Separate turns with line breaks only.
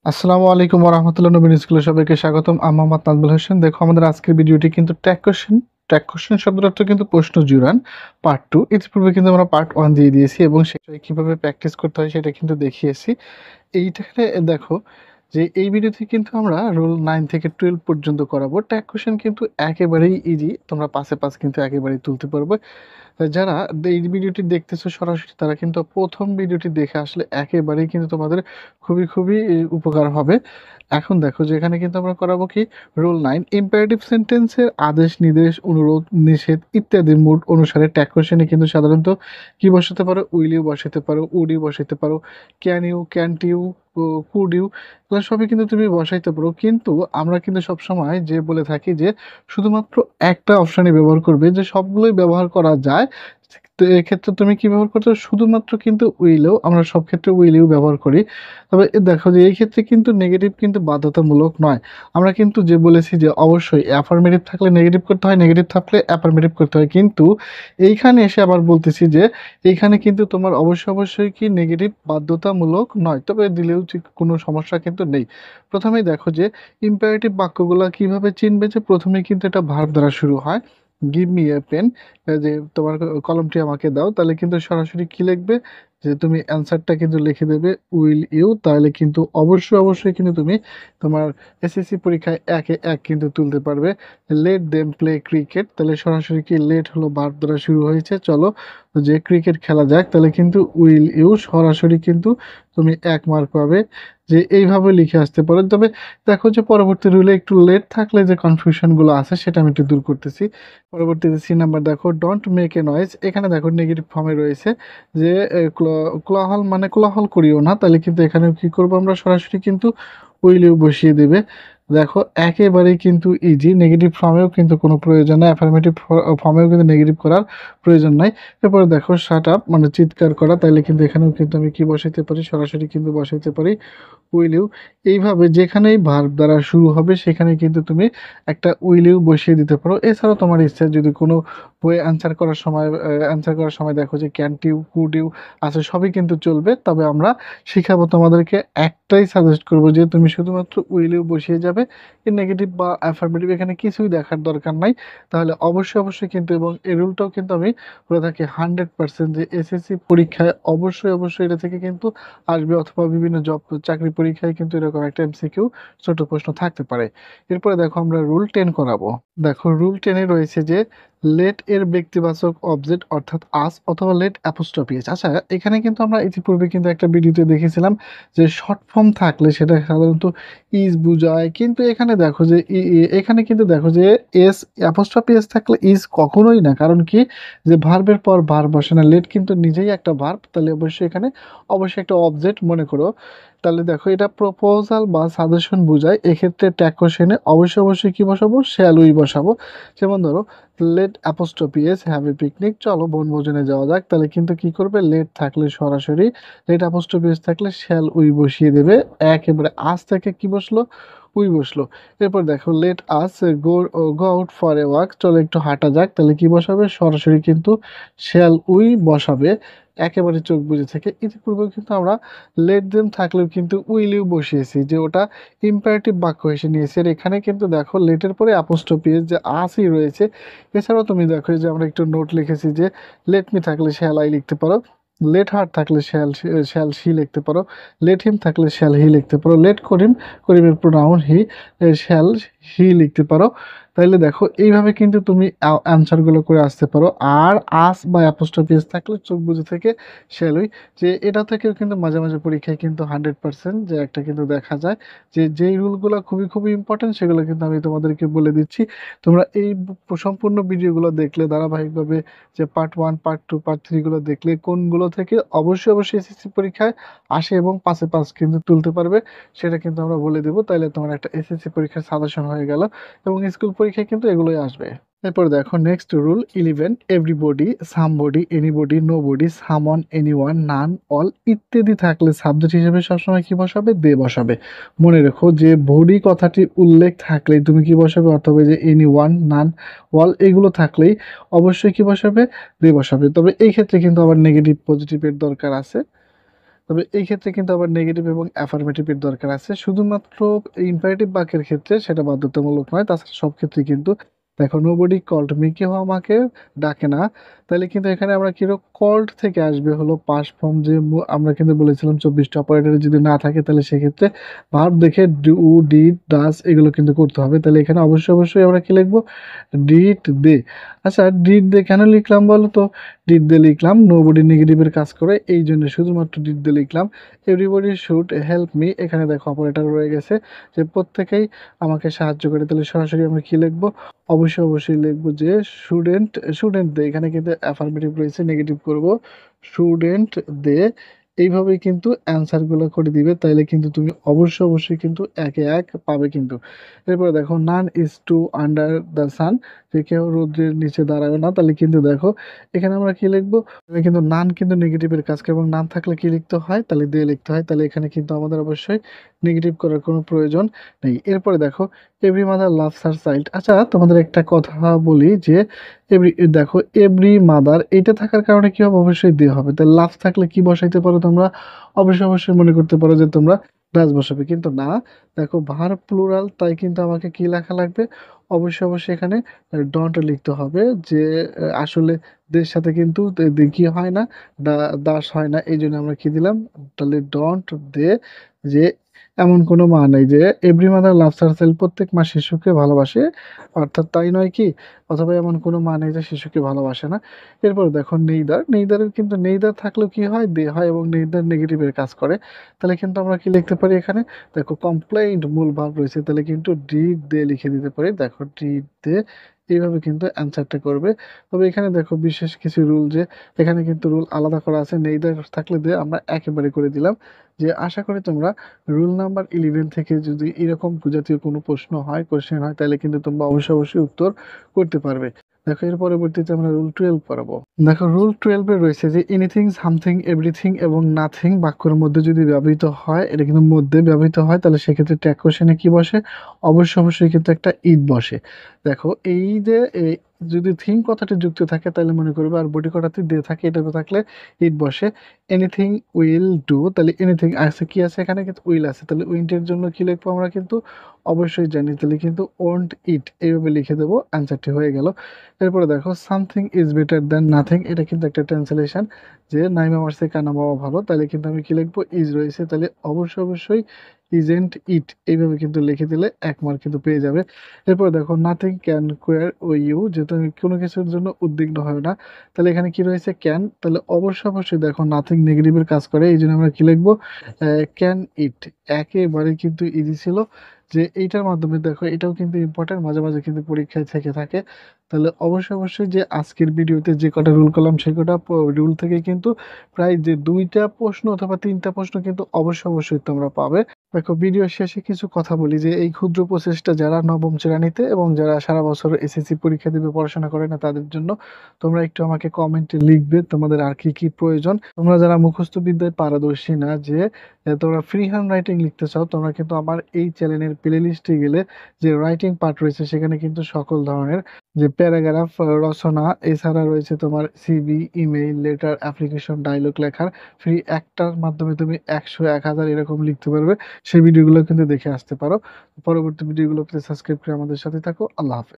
আসসালামু আলাইকুম ওরহামতুল্লাহ। নবীন স্কুলে সবাইকে স্বাগতম। আমি মোহাম্মদ নাজমুল হোসেন। দেখো, আমাদের আজকের ভিডিওটি কিন্তু ট্যাগ কোশ্চেন শব্দের অর্থ কিন্তু প্রশ্ন জুড়ান পার্ট 2। ইতিপূর্বে কিন্তু আমরা পার্ট 1 দিয়ে দিয়েছি এবং সেটা কিভাবে প্র্যাকটিস করতে হয় সেটা কিন্তু দেখিয়েছি। এইটাতে দেখো যে এই ভিডিওতে কিন্তু আমরা রুল 9 থেকে 12 পর্যন্ত করাবো। ট্যাগ কোশ্চেন কিন্তু একেবারেই ইজি, তোমরা পাশে পাস কিন্তু একেবারেই তুলতে পারবে। যারা এই ভিডিওটি দেখতেছো সরাসরি তারা কিন্তু প্রথম ভিডিওটি দেখে আসলে একেবারেই কিন্তু তোমাদের খুবই উপকার হবে। এখন দেখো যে এখানে কিন্তু আমরা করাবো কি, রুল 9 ইম্পারেটিভ সেন্টেন্সের আদেশ, নির্দেশ, অনুরোধ, নিষেধ ইত্যাদি মুড অনুসারে ট্যাগ কোশ্চেনে কিন্তু সাধারণত কি বসাতে পারো, উইল ইউ বসাতে পারো, উড ইউ বসাতে পারো, can you, can't you, could you, এগুলো সবই কিন্তু তুমি বসাইতে পারো। কিন্তু আমরা কিন্তু সবসময় যে বলে থাকি যে শুধুমাত্র একটা অপশানই ব্যবহার করবে, যে সবগুলোই ব্যবহার করা যায়। তো এক্ষেত্রে তুমি কি ব্যবহার করছো, শুধুমাত্র কিন্তু উইলেও, আমরা সব ক্ষেত্রে উইলেও ব্যবহার করি। তবে দেখো যে এই ক্ষেত্রে কিন্তু নেগেটিভ কিন্তু বাধ্যতামূলক নয়। আমরা কিন্তু যে বলেছি যে অবশ্যই অ্যাফার্মেটিভ থাকলে নেগেটিভ করতে হয়, নেগেটিভ থাকলে অ্যাফার্মেটিভ করতে হয়, কিন্তু এইখানে এসে আবার বলতেছি যে এইখানে কিন্তু তোমার অবশ্যই কি নেগেটিভ বাধ্যতামূলক নয়, তবে দিলেও ঠিক কোনো সমস্যা কিন্তু নেই। প্রথমেই দেখো যে ইম্পারেটিভ বাক্যগুলো কিভাবে চিনবে, যে প্রথমেই কিন্তু এটা ভার্ব দ্বারা শুরু হয়। গিভ মি এ পেন, যে তোমার কলমটি আমাকে দাও, তাহলে কিন্তু সরাসরি কি লিখবে, যে তুমি অ্যান্সারটা কিন্তু লিখে দেবে উইল ইউ, তাহলে কিন্তু অবশ্যই কিন্তু তুমি তোমার এসএসসি পরীক্ষায় 1-এ 1 কিন্তু তুলতে পারবে। লেট দেম প্লে ক্রিকেট, তাহলে সরাসরি কি লেট হলো ভার্ব দ্বারা শুরু হয়েছে, চলো যে ক্রিকেট খেলা যাক, তাহলে কিন্তু উইল ইউ সরাসরি কিন্তু তুমি 1 মার্ক পাবে। যে এইভাবে লিখে আসতে পারো। তবে দেখো যে পরবর্তী রুলে একটু লেট থাকলে যে কনফিউশনগুলো আছে সেটা আমি একটু দূর করতেছি। পরবর্তীতে সি নাম্বার দেখো, ডোন্ট মেক এ নয়েজ, এখানে দেখো নেগেটিভ ফর্মে রয়েছে যে কোলাহল, মানে কোলাহল করিও না, তাহলে কিন্তু এখানে কি করবো, আমরা সরাসরি কিন্তু উইল ইউ বসিয়ে দেবে। দেখো একেবারেই কিন্তু ইজি, নেগেটিভ ফর্মেও কিন্তু কোনো প্রয়োজন নাই, অ্যাফার্মেটিভ ফর্মেও কিন্তু নেগেটিভ করার প্রয়োজন নাই। এরপরে দেখো শাট আপ, মানে চিৎকার করা, তাইলে কিন্তু এখানেও কিন্তু আমি কি বসাইতে পারি, সরাসরি কিন্তু বসাইতে পারি উইল ইউ। এইভাবে যেখানেই ভার্ব দ্বারা শুরু হবে সেখানে কিন্তু তুমি একটা উইল ইউ বসিয়ে দিতে পারো। এছাড়াও তোমার ইচ্ছা যদি কোনো বই অ্যান্সার করার সময় দেখো যে ক্যান্ট ইউ, কুড ইউ আছে, সবই কিন্তু চলবে। তবে আমরা শিখাবো তোমাদেরকে, একটাই সাজেস্ট করবো যে তুমি শুধুমাত্র উইল ইউ বসিয়ে যাবে। এই নেগেটিভ বা অ্যাফার্মেটিভ এখানে কিছুই দেখার দরকার নাই। তাহলে অবশ্যই কিন্তু, এবং এই রুলটাও কিন্তু আমি বলে থাকি 100% যে এসএসসি পরীক্ষায় অবশ্যই এটা থেকে কিন্তু আসবে, অথবা বিভিন্ন জব চাকরি পরীক্ষায় কিন্তু এরকম একটা এমসিকিউ ছোট প্রশ্ন থাকতে পারে। এরপরে দেখো আমরা রুল 10 করাবো। দেখো রুল 10-এ রয়েছে যে লেট এর ব্যক্তিবাচক অবজেক্ট অর্থাৎ আস অথবা লেট অ্যাপোস্ট্রফি এস। আচ্ছা, এখানে কিন্তু আমরা ইতিপূর্বে কিন্তু একটা ভিডিওতে দেখেছিলাম যে শর্ট ফর্ম থাকলে সেটা সাধারণত ইজ বুঝায়, কিন্তু এখানে দেখো যে এখানে কিন্তু দেখো যে এস, অ্যাপোস্ট্রফি এস থাকলে ইজ কখনোই না। কারণ কি, যে ভার্বের পর ভার্ব বসে না, লেট কিন্তু নিজেই একটা ভার্ব, তাহলে অবশ্যই এখানে একটা অবজেক্ট মনে করো। তাহলে দেখো এটা প্রপোজাল বা সাজেশন বোঝায়, এক্ষেত্রে ট্যাগ কোশ্চেনে অবশ্যই কি বসাবো, শ্যাল উই বসাবো। যেমন ধরো let apostrophe s have a picnic, চলো বনভোজনে যাওয়া যাক, তাহলে কিন্তু কি করবে, লেট থাকলে সরাসরি লেট অ্যাপোস্ট্রফি এস থাকলে শ্যাল উই বসিয়ে দেবে। একেবারে আজ থেকে কি বসলো, উই বসলো। এরপর দেখো let us go go out for a walk, চলো একটু হাঁটা যাক, তাহলে কি বসাবে, সরাসরি কিন্তু শ্যাল উই বসাবে। একেবারে চোখ বুজে থেকে, ইতিপূর্বে কিন্তু আমরা লেট দেম থাকলেও কিন্তু উইল ইউ বসিয়েছি, যে ওটা ইম্পারেটিভ বাক্য এসে নিয়েছে। আর এখানে কিন্তু দেখো লেটের পরে অ্যাপোস্ট্রফি এস যে আসই রয়েছে। এছাড়াও তুমি দেখো যে আমরা একটু নোট লিখেছি যে লেট মি থাকলে শ্যাল আই লিখতে পারো, লেট হার্ট থাকলে শ্যাল শি লিখতে পারো, লেট হিম থাকলে শ্যাল হি লিখতে পারো, লেট করিম, করিমের প্রোনাউন হি, শ্যাল হি লিখতে পারো। তাইলে দেখো এইভাবে কিন্তু তুমি অ্যান্সারগুলো করে আসতে পারো। আর আস বা অ্যাপোস্ট্রফি এস থাকলে চোখ বুজে থেকে শ্যালই, যে এটা থেকেও কিন্তু মাঝে পরীক্ষায় কিন্তু 100% যে একটা কিন্তু দেখা যায় যে যেই রুলগুলো খুবই ইম্পর্টেন্ট সেগুলো কিন্তু আমি তোমাদেরকে বলে দিচ্ছি। তোমরা এই সম্পূর্ণ ভিডিওগুলো দেখলে ধারাবাহিকভাবে, যে পার্ট 1, পার্ট 2, পার্ট 3 গুলো দেখলে কোনগুলো থেকে অবশ্যই এসএসসি পরীক্ষায় আসে এবং পাশে পাস কিন্তু তুলতে পারবে সেটা কিন্তু আমরা বলে দেবো। তাইলে তোমার একটা এসএসসি পরীক্ষার সাজেশন হয়ে গেল, এবং স্কুল পরীক্ষায় কিন্তু এগুলোই আসবে। এরপর দেখো next rule 11, everybody, somebody, anybody, nobody, someone, anyone, none, all ইত্যাদি থাকলে সাবজেক্ট হিসেবে সবসময় কি বসাবে, দে বসাবে। মনে রেখো যে বডি কথাটি উল্লেখ থাকলে তুমি কি বসাবে, অথবা যে এনিওয়ান, নান, অল এগুলো থাকলেই অবশ্যই কি বসাবে, দে বসাবে। তবে এই ক্ষেত্রে কিন্তু আবার নেগেটিভ পজিটিভের দরকার আছে। তবে এই ক্ষেত্রে কিন্তু আবার নেগেটিভ এবং অ্যাফার্মেটিভ এর দরকার আছে। শুধুমাত্র ইম্পারেটিভ বাক্যের ক্ষেত্রে সেটা বাধ্যতামূলক নয়। তাছাড়া সব ক্ষেত্রেই কিন্তু দেখো নোবডি কল্ড মি, কেউ আমাকে ডাকে না। তাহলে কিন্তু এখানে আমরা কিরকম কল্ড থেকে আসবে হলো পাস্ট ফর্ম, যে আমরা কিন্তু বলেছিলাম 24টা অপারেটরে যদি না থাকে তাহলে সেক্ষেত্রে ভার্ব দেখে ডু, ডিড, ডাজ এগুলো কিন্তু করতে হবে। তাহলে এখানে অবশ্যই আমরা কি লিখবো? Did they. আচ্ছা, ডিড দে কেন লিখলাম বলো তো? ডিড দে লিখলাম নোবডি নেগেটিভের কাজ করে, এই জন্য শুধুমাত্র ডিড দে লিখলাম। এভরিবডি শুড হেল্প মি, এখানে দেখো অপারেটর রয়ে গেছে যে প্রত্যেকেই আমাকে সাহায্য করে। তাহলে সরাসরি আমরা কি লিখবো? অবশ্যই লিখবো যে শুডেন্ট, শুডেন্ট দে, এখানে কিন্তু অ্যাফার্মেটিভ রয়েছে, নেগেটিভ করব শুডেন্ট দে। এইভাবেই কিন্তু অ্যান্সারগুলো করে দিবে, তাইলে কিন্তু তুমি অবশ্যই কিন্তু একে এক পাবে কিন্তু। এরপরে দেখো none is to under the sun, যে কেউ রৌদ্রের নিচে দাঁড়াবে না। তাহলে কিন্তু দেখো এখানে আমরা কি লিখবো? এখানে কিন্তু নান কিন্তু নেগেটিভের কাজ করে, এবং নান থাকলে কি লিখতে হয়? তাহলে দে লিখতে হয়। তাহলে এখানে কিন্তু আমাদের অবশ্যই নেগেটিভ করার কোনো প্রয়োজন নেই। এরপরে দেখো every mother loves her child. আচ্ছা, তোমাদের একটা কথা বলি যে দেখো এভরি মাদার এটা থাকার কারণে কি হবে? অবশ্যই দে হবে। তাহলে লাভস থাকলে কি বসাইতে পারো তোমরা? অবশ্যই মনে করতে পারো যে তোমরা ডাজ বসাবে, কিন্তু না। দেখো ভার্ব প্লুরাল, তাই কিন্তু আমাকে কি লেখা লাগবে? অবশ্যই এখানে ডন্ট লিখতে হবে, যে আসলে দের সাথে কিন্তু কি হয় না, দাস হয় না, এই জন্য আমরা কি দিলাম? তাহলে ডন্ট দে, যে এমন কোনো মা নেই যে every mother loves her child, প্রত্যেক মা শিশুকে ভালোবাসে, অর্থাৎ তাই নয় কি? অথবা এমন কোনো মা নেই যে শিশুকে ভালোবাসে না। এরপর দেখো নেইদার, নেইদারের কিন্তু নেইদার থাকলেও কি হয়? দে হয়, এবং নেইদার নেগেটিভের কাজ করে। তাহলে কিন্তু আমরা কি লিখতে পারি এখানে? দেখো কমপ্লেইন্ট মূল ভার্ব রয়েছে, তাহলে কিন্তু ডিড দে লিখে দিতে পারি। দেখো ডিড দে, এইভাবে কিন্তু অ্যান্সারটা করবে। তবে এখানে দেখো বিশেষ কিছু রুল, যে এখানে কিন্তু রুল আলাদা করা আছে, নেইদার থাকলে দে আমরা একেবারে করে দিলাম। যে আশা করি তোমরা রুল নাম্বার 11 থেকে যদি এরকম জাতীয় কোনো প্রশ্ন হয়, কোশ্চেন হয়, তাহলে কিন্তু তোমরা অবশ্যই উত্তর করতে পারবে। দেখো এর পরবর্তীতে আমরা রুল 12 পড়াবো। দেখো রুল 12 এ রয়েছে যে এনিথিং, সামথিং, এভরিথিং এবং নাথিং বাক্যের মধ্যে যদি ব্যবহৃত হয়, এটা কিন্তু মধ্যে ব্যবহৃত হয়, তাহলে সেক্ষেত্রে ট্যাগ কোশ্চেনে কি বসে? অবশ্যই কিন্তু একটা ইট বসে। দেখো এই যে যদি থিং কথাটি যুক্ত থাকে তাহলে মনে করবে, আর বডি কথাটি দিয়ে থাকে, এটা থাকলে ইট বসে। এনিথিং উইল ডু, তাহলে এনিথিং আছে কি আছে এখানে? কিন্তু উইল আছে, তাহলে উইন্টের জন্য কি লিখবো আমরা? কিন্তু অবশ্যই জানি, তাহলে কিন্তু ওন্ট ইট এইভাবে লিখে দেবো, অ্যান্সারটি হয়ে গেল। এরপরে দেখো something is better than nothing, এটা কিন্তু একটা ট্রান্সলেশন, যে নাইমা মারছে কানা বাবা ভালো, তাহলে কিন্তু আমি কি লিখবো? ইজ রয়েছে, তাহলে অবশ্যই ইজেন্ট ইট এইভাবে কিন্তু লিখে দিলে 1 মার্ক কিন্তু পেয়ে যাবে। এরপর দেখো নাথিং ক্যান কোয়ার ও ইউ, যে তুমি কোনো কিছুর জন্য উদ্বিগ্ন হয় না, তাহলে এখানে কি রয়েছে? ক্যান, তাহলে অবশ্যই দেখো নাথিং নেগেটিভের কাজ করে, এই জন্য আমরা কি লিখবো? ক্যান ইট। একেবারে কিন্তু ইজি ছিল, যে এইটার মাধ্যমে দেখো এটাও কিন্তু ইম্পর্টেন্ট, মাঝে কিন্তু পরীক্ষায় থেকে থাকে। তাহলে অবশ্যই যে আজকের ভিডিওতে যে কটা রুল করলাম সে কটা রুল থেকে কিন্তু প্রায় যে 2টা প্রশ্ন অথবা 3টা প্রশ্ন কিন্তু অবশ্যই তোমরা পাবে। দেখো ভিডিও শেষে কিছু কথা বলি, যে এই ক্ষুদ্র প্রচেষ্টা যারা নবম শ্রেণীতে এবং যারা সারা বছর এসএসসি পরীক্ষা দিবে, পড়াশোনা করে না, তাদের জন্য তোমরা একটু আমাকে কমেন্টে লিখবে তোমাদের আর কি প্রয়োজন। তোমরা যারা মুখস্থ বিদ্যায় পারদর্শী না, যে তোমরা ফ্রি হ্যান্ড রাইটিং লিখতে চাও, তোমরা কিন্তু আমার এই চ্যানেলের প্লে লিস্টে গেলে যে রাইটিং পার্ট রয়েছে সেখানে কিন্তু সকল ধরনের যে প্যারাগ্রাফ রচনা, এছাড়া রয়েছে তোমার CV, email, letter, application, dialogue লেখার ফ্রি, একটার মাধ্যমে তুমি 100, 1000 এরকম লিখতে পারবে। সেই ভিডিওগুলো কিন্তু দেখে আসতে পারো। পরবর্তী ভিডিওগুলো পেতে সাবস্ক্রাইব করে আমাদের সাথে থাকো। আল্লাহ হাফেজ।